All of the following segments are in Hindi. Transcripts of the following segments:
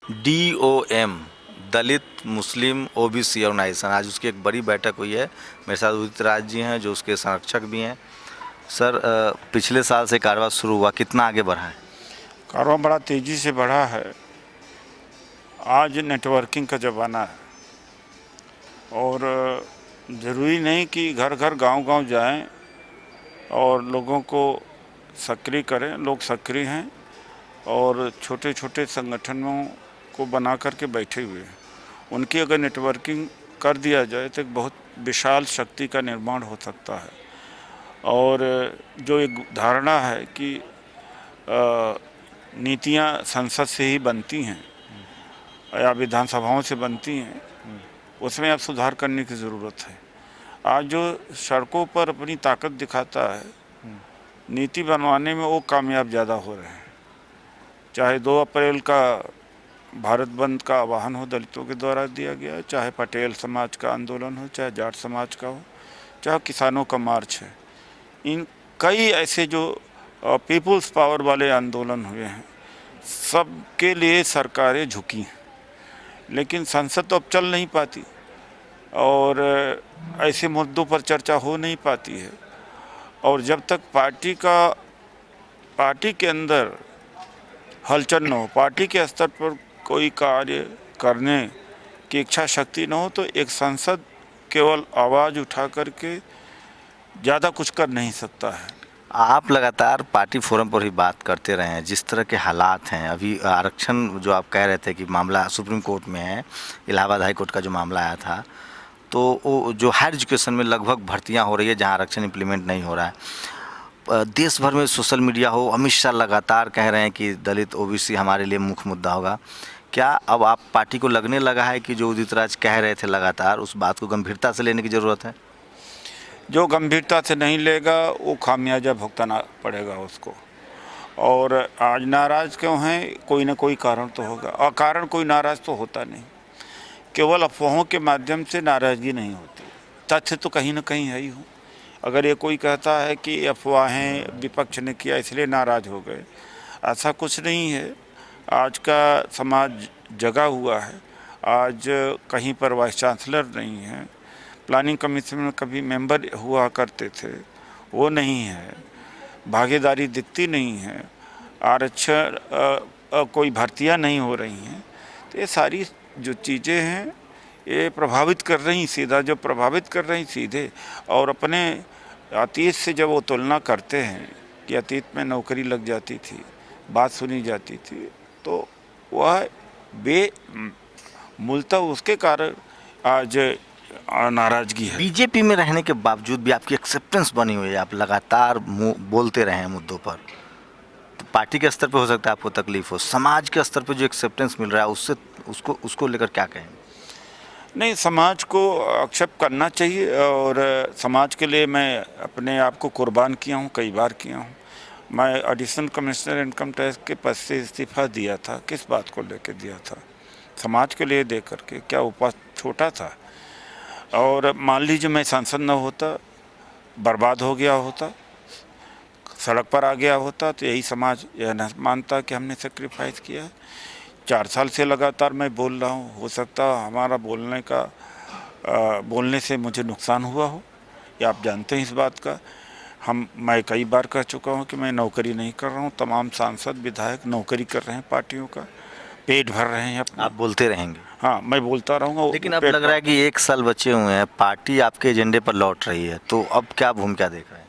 DOM दलित मुस्लिम OBC ऑर्गेनाइजेशन, आज उसकी एक बड़ी बैठक हुई है। मेरे साथ उदित राज जी हैं जो उसके संरक्षक भी हैं। सर, पिछले साल से कारवा शुरू हुआ, कितना आगे बढ़ा है? कारवा बड़ा तेज़ी से बढ़ा है। आज नेटवर्किंग का ज़माना है और ज़रूरी नहीं कि घर घर गांव-गांव जाएं और लोगों को सक्रिय करें। लोग सक्रिय हैं और छोटे छोटे संगठनों को बना कर के बैठे हुए हैं। उनकी अगर नेटवर्किंग कर दिया जाए तो एक बहुत विशाल शक्ति का निर्माण हो सकता है। और जो एक धारणा है कि नीतियां संसद से ही बनती हैं या विधानसभाओं से बनती हैं, उसमें अब सुधार करने की ज़रूरत है। आज जो सड़कों पर अपनी ताकत दिखाता है, नीति बनवाने में वो कामयाब ज़्यादा हो रहे हैं। चाहे 2 अप्रैल का भारत बंद का आह्वान हो, दलितों के द्वारा दिया गया, चाहे पटेल समाज का आंदोलन हो, चाहे जाट समाज का हो, चाहे किसानों का मार्च है। इन कई ऐसे जो पीपुल्स पावर वाले आंदोलन हुए हैं, सबके लिए सरकारें झुकी हैं, लेकिन संसद तो अब चल नहीं पाती और ऐसे मुद्दों पर चर्चा हो नहीं पाती है। और जब तक पार्टी के अंदर हलचल न हो, पार्टी के स्तर पर कोई कार्य करने की इच्छा शक्ति न हो, तो एक संसद केवल आवाज़ उठा करके ज़्यादा कुछ कर नहीं सकता है। आप लगातार पार्टी फोरम पर ही बात करते रहे हैं। जिस तरह के हालात हैं अभी, आरक्षण जो आप कह रहे थे कि मामला सुप्रीम कोर्ट में है, इलाहाबाद हाई कोर्ट का जो मामला आया था, तो वो जो हायर एजुकेशन में लगभग भर्तियां हो रही है जहां आरक्षण इम्प्लीमेंट नहीं हो रहा है। देश भर में सोशल मीडिया हो, अमित शाह लगातार कह रहे हैं कि दलित OBC हमारे लिए मुख्य मुद्दा होगा। क्या अब आप पार्टी को लगने लगा है कि जो उदित राज कह रहे थे लगातार, उस बात को गंभीरता से लेने की ज़रूरत है? जो गंभीरता से नहीं लेगा वो खामियाजा भुगतना पड़ेगा उसको। और आज नाराज़ क्यों हैं? कोई ना कोई कारण तो होगा, और कारण कोई नाराज़ तो होता नहीं। केवल अफवाहों के माध्यम से नाराज़गी नहीं होती, तथ्य तो कहीं ना कहीं है ही हो। अगर ये कोई कहता है कि अफवाहें विपक्ष ने किया इसलिए नाराज़ हो गए, ऐसा कुछ नहीं है। आज का समाज जगा हुआ है। आज कहीं पर वाइस चांसलर नहीं है, प्लानिंग कमीशन में कभी मेंबर हुआ करते थे वो नहीं है, भागीदारी दिखती नहीं है, आरक्षण कोई भर्तियां नहीं हो रही हैं। तो ये सारी जो चीज़ें हैं ये प्रभावित कर रही, सीधा जो प्रभावित कर रही सीधे। और अपने अतीत से जब वो तुलना करते हैं कि अतीत में नौकरी लग जाती थी, बात सुनी जाती थी, तो वह मूलतः उसके कारण आज नाराज़गी है। बीजेपी में रहने के बावजूद भी आपकी एक्सेप्टेंस बनी हुई है, आप लगातार बोलते रहे हैं मुद्दों पर। तो पार्टी के स्तर पे हो सकता है आपको तकलीफ हो, समाज के स्तर पे जो एक्सेप्टेंस मिल रहा है उससे उसको लेकर क्या कहें? नहीं, समाज को एक्सेप्ट करना चाहिए और समाज के लिए मैं अपने आप को कुर्बान किया हूँ, कई बार किया हूँ। मैं एडिशनल कमिश्नर इनकम टैक्स के पद से इस्तीफ़ा दिया था। किस बात को लेकर दिया था? समाज के लिए दे करके। क्या उपा छोटा था? और मान लीजिए मैं सांसद न होता, बर्बाद हो गया होता, सड़क पर आ गया होता, तो यही समाज यह न मानता कि हमने सेक्रीफाइस किया है। 4 साल से लगातार मैं बोल रहा हूँ। हो सकता हमारा बोलने से मुझे नुकसान हुआ हो, या आप जानते हैं इस बात का। मैं कई बार कह चुका हूँ कि मैं नौकरी नहीं कर रहा हूँ। तमाम सांसद विधायक नौकरी कर रहे हैं, पार्टियों का पेट भर रहे हैं अपना। आप बोलते रहेंगे? हाँ, मैं बोलता रहूँगा। लेकिन अब लग रहा है कि 1 साल बचे हुए हैं, पार्टी आपके एजेंडे पर लौट रही है, तो अब क्या भूमिका देख रहे हैं?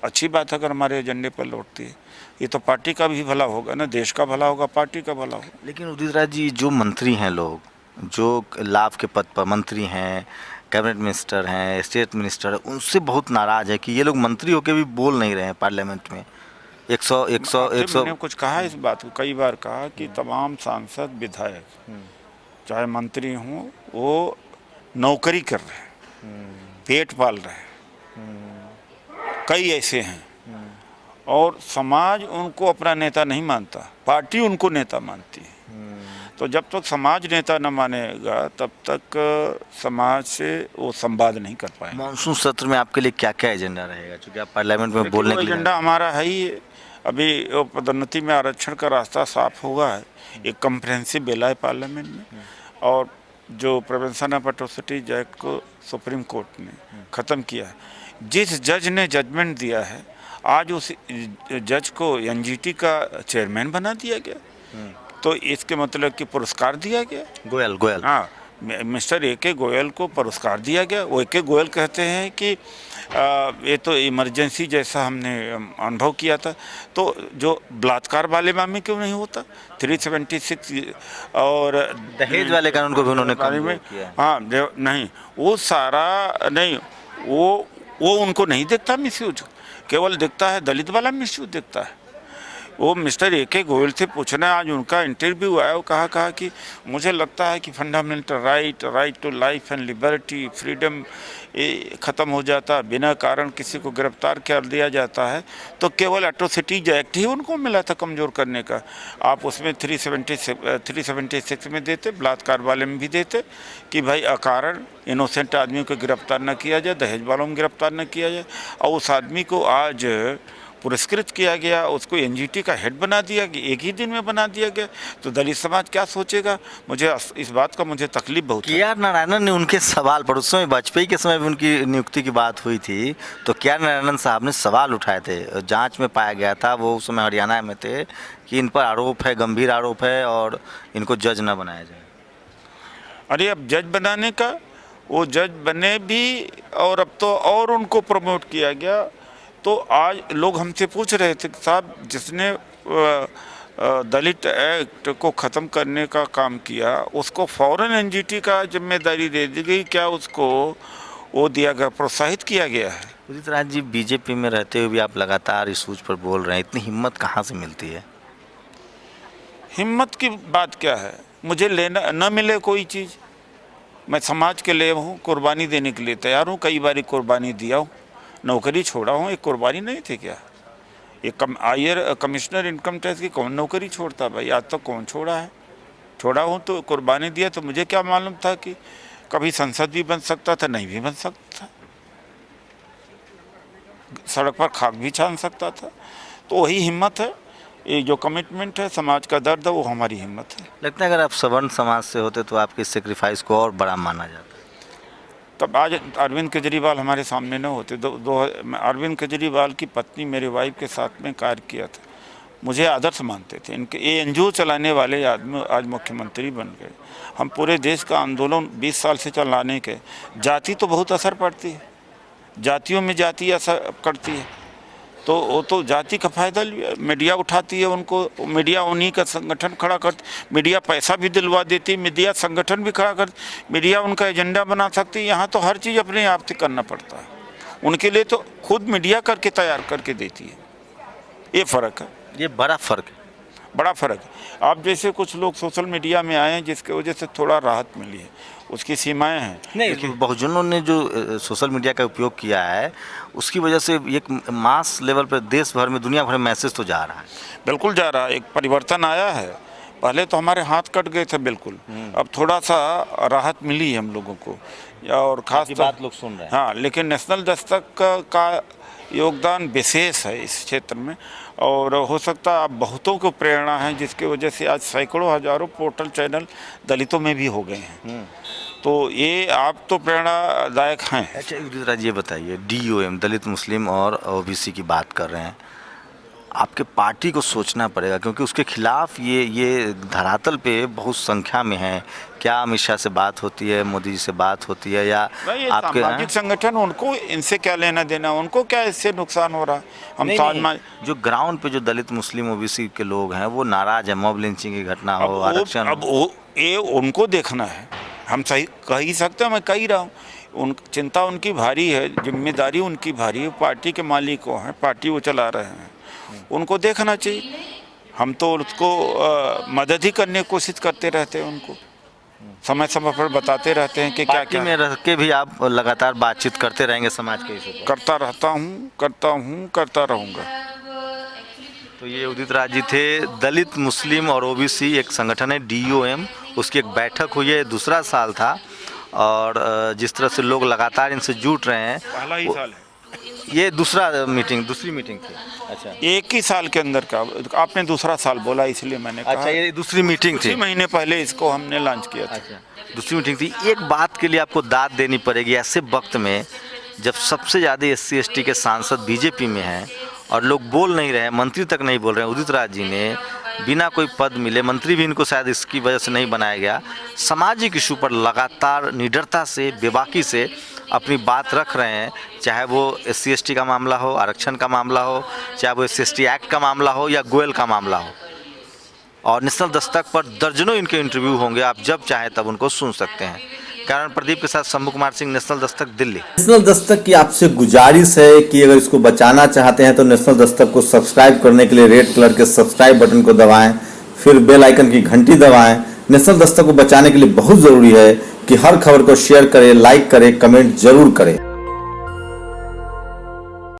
अच्छी बात है अगर हमारे एजेंडे पर लौटती है। ये तो पार्टी का भी भला होगा ना, देश का भला होगा, पार्टी का भला होगा। लेकिन उदित राज जी, जो मंत्री हैं, लोग जो लाभ के पद पर मंत्री हैं, कैबिनेट मिनिस्टर हैं, स्टेट मिनिस्टर हैं, उनसे बहुत नाराज़ है कि ये लोग मंत्री होकर भी बोल नहीं रहे हैं पार्लियामेंट में। 100 मैंने कुछ कहा इस बात को, कई बार कहा कि तमाम सांसद विधायक चाहे मंत्री हों, वो नौकरी कर रहे हैं, पेट पाल रहे हैं। कई ऐसे हैं और समाज उनको अपना नेता नहीं मानता, पार्टी उनको नेता मानती है। तो जब तक समाज नेता न मानेगा तब तक समाज से वो संवाद नहीं कर पाएंगे। मानसून सत्र में आपके लिए क्या क्या एजेंडा रहेगा, क्योंकि आप पार्लियामेंट में बोलने के लिए? एजेंडा हमारा है ही अभी वो पदोन्नति में आरक्षण का रास्ता साफ हुआ है, एक कम्प्रहेंसिव बिल है पार्लियामेंट में, और जो प्रिवेंशन ऑफ एट्रोसिटीज एक्ट को सुप्रीम कोर्ट ने ख़त्म किया है। जिस जज ने जजमेंट दिया है, आज उस जज को एनजीटी का चेयरमैन बना दिया गया, तो इसके मतलब कि पुरस्कार दिया गया। गोयल हाँ, मिस्टर ए.के. गोयल को पुरस्कार दिया गया। वो ए.के. गोयल कहते हैं कि ये तो इमरजेंसी जैसा हमने अनुभव किया था, तो जो बलात्कार वाले मामले क्यों नहीं होता, 376 और दहेज वाले कानून को भी उन्होंने बारे में, किया। हाँ नहीं, वो सारा नहीं, वो उनको नहीं दिखता मिसयूज, केवल दिखता है दलित वाला मिसयूज दिखता है। वो मिस्टर ए.के. गोयल से पूछना, आज उनका इंटरव्यू आया, वो कहा कि मुझे लगता है कि fundamental right to life and liberty, freedom ये ख़त्म हो जाता, बिना कारण किसी को गिरफ्तार कर दिया जाता है, तो केवल एट्रोसिटीज एक्ट ही उनको मिला था कमज़ोर करने का। आप उसमें 376 में देते, बलात्कार वाले में भी देते कि भाई अकारण इनोसेंट आदमी को गिरफ्तार न किया जाए, दहेज वालों में गिरफ्तार न किया जाए, और उस आदमी को आज पुरस्कृत किया गया, उसको एनजीटी का हेड बना दिया गया, एक ही दिन में बना दिया गया, तो दलित समाज क्या सोचेगा? मुझे इस बात का मुझे तकलीफ बहुत है। के.आर. नारायणन ने उनके सवाल पर, उस समय वाजपेयी के समय भी उनकी नियुक्ति की बात हुई थी, तो के.आर. नारायणन साहब ने सवाल उठाए थे, जांच में पाया गया था, वो उस समय हरियाणा में थे, कि इन पर आरोप है, गंभीर आरोप है और इनको जज न बनाया जाए। अरे अब जज बनाने का, वो जज बने भी, और अब तो और उनको प्रमोट किया गया। तो आज लोग हमसे पूछ रहे थे कि साहब, जिसने दलित एक्ट को ख़त्म करने का काम किया, उसको फौरन एनजीटी का जिम्मेदारी दे दी गई, क्या उसको वो दिया गया, प्रोत्साहित किया गया है? उदित राज जी, बीजेपी में रहते हुए भी आप लगातार इस सूझ पर बोल रहे हैं, इतनी हिम्मत कहाँ से मिलती है? हिम्मत की बात क्या है, मुझे लेना न मिले कोई चीज़, मैं समाज के लिए हूँ, कुर्बानी देने के लिए तैयार हूँ, कई बारी कुर्बानी दिया हूँ, नौकरी छोड़ा हूँ, एक कुर्बानी नहीं थी क्या? एक कमिश्नर इनकम टैक्स की कौन नौकरी छोड़ता भाई? आज तक कौन छोड़ा है? छोड़ा हूँ तो कुर्बानी दिया, तो मुझे क्या मालूम था कि कभी संसद भी बन सकता था, नहीं भी बन सकता, सड़क पर खाक भी छान सकता था। तो वही हिम्मत है, ये जो कमिटमेंट है, समाज का दर्द है, वो हमारी हिम्मत है। लगता है अगर आप सवर्ण समाज से होते तो आपके सेक्रीफाइस को और बड़ा माना जाता। तब आज अरविंद केजरीवाल हमारे सामने न होते। अरविंद केजरीवाल की पत्नी मेरे वाइफ के साथ में कार्य किया था, मुझे आदर्श मानते थे। इनके ये एनजीओ चलाने वाले आदमी आज मुख्यमंत्री बन गए। हम पूरे देश का आंदोलन 20 साल से चलाने के, जाति तो बहुत असर पड़ती है, जातियों में जाति असर करती है, तो वो तो जाति का फायदा मीडिया उठाती है उनको, मीडिया उन्हीं का संगठन खड़ा करती, मीडिया पैसा भी दिलवा देती, मीडिया संगठन भी खड़ा करती, मीडिया उनका एजेंडा बना सकती है। यहाँ तो हर चीज़ अपने आप से करना पड़ता है, उनके लिए तो खुद मीडिया करके तैयार करके देती है। ये फ़र्क है, ये बड़ा फ़र्क है, बड़ा फ़र्क है। आप जैसे कुछ लोग सोशल मीडिया में आए हैं, जिसके वजह से थोड़ा राहत मिली है, उसकी सीमाएं हैं। नहीं, बहुजनों ने जो सोशल मीडिया का उपयोग किया है, उसकी वजह से एक मास लेवल पर देश भर में, दुनिया भर में मैसेज तो जा रहा है। बिल्कुल जा रहा है, एक परिवर्तन आया है। पहले तो हमारे हाथ कट गए थे बिल्कुल, अब थोड़ा सा राहत मिली है हम लोगों को, और खास बात लोग सुन रहे हैं। हाँ, लेकिन नेशनल दस्तक का योगदान विशेष है इस क्षेत्र में, और हो सकता है आप बहुतों को प्रेरणा है, जिसकी वजह से आज सैकड़ों हजारों पोर्टल चैनल दलितों में भी हो गए हैं। तो ये आप तो प्रेरणादायक हैं। अच्छा उदित राज, ये बताइए, DOM दलित मुस्लिम और OBC की बात कर रहे हैं, आपके पार्टी को सोचना पड़ेगा, क्योंकि उसके खिलाफ ये धरातल पे बहुत संख्या में है। क्या अमित शाह से बात होती है, मोदी जी से बात होती है, या आपके सामाजिक संगठन, उनको इनसे क्या लेना देना, उनको क्या इससे नुकसान हो रहा है? हम समाज जो ग्राउंड पे जो दलित मुस्लिम OBC के लोग हैं, वो नाराज है, मॉब लिंचिंग की घटना हो, आरक्षण, अब ये उनको देखना है। हम सही कह ही सकते हैं, मैं कह ही रहा हूँ, उन चिंता उनकी भारी है, जिम्मेदारी उनकी भारी है, पार्टी के मालिक को हैं, पार्टी वो चला रहे हैं, उनको देखना चाहिए। हम तो उसको मदद ही करने की कोशिश करते रहते हैं, उनको समय समय पर बताते रहते हैं कि क्या क्या में रह के भी आप लगातार बातचीत करते रहेंगे समाज के इशू पर? करता रहता हूँ, करता रहूँगा। तो ये उदित राज जी थे। दलित मुस्लिम और OBC एक संगठन है DOM, उसकी एक बैठक हुई है, दूसरा साल था, और जिस तरह से लोग लगातार इनसे जुट रहे हैं, पहला ही साल है। ये दूसरी मीटिंग थी। अच्छा एक ही साल के अंदर का, आपने दूसरा साल बोला इसलिए मैंने कहा। अच्छा, ये दूसरी मीटिंग थी। 6 महीने पहले इसको हमने लॉन्च किया था। अच्छा, दूसरी मीटिंग थी। एक बात के लिए आपको दाद देनी पड़ेगी ऐसे वक्त में जब सबसे ज़्यादा SC/ST के सांसद बीजेपी में हैं और लोग बोल नहीं रहे हैं, मंत्री तक नहीं बोल रहे हैं। उदित राज जी ने बिना कोई पद मिले, मंत्री भी इनको शायद इसकी वजह से नहीं बनाया गया, सामाजिक इशू पर लगातार निडरता से, बेबाकी से अपनी बात रख रहे हैं। चाहे वो SC/ST का मामला हो, आरक्षण का मामला हो, चाहे वो SC/ST एक्ट का मामला हो या गोयल का मामला हो। और नेशनल दस्तक पर दर्जनों इनके इंटरव्यू होंगे, आप जब चाहें तब उनको सुन सकते हैं। कारण प्रदीप के साथ शंभू कुमार सिंह, नेशनल दस्तक, दिल्ली। नेशनल दस्तक की आपसे गुजारिश है कि अगर इसको बचाना चाहते हैं तो नेशनल दस्तक को सब्सक्राइब करने के लिए रेड कलर के सब्सक्राइब बटन को दबाएं, फिर बेल आइकन की घंटी दबाएं। नेशनल दस्तक को बचाने के लिए बहुत जरूरी है कि हर खबर को शेयर करें, लाइक करें, कमेंट जरूर करें।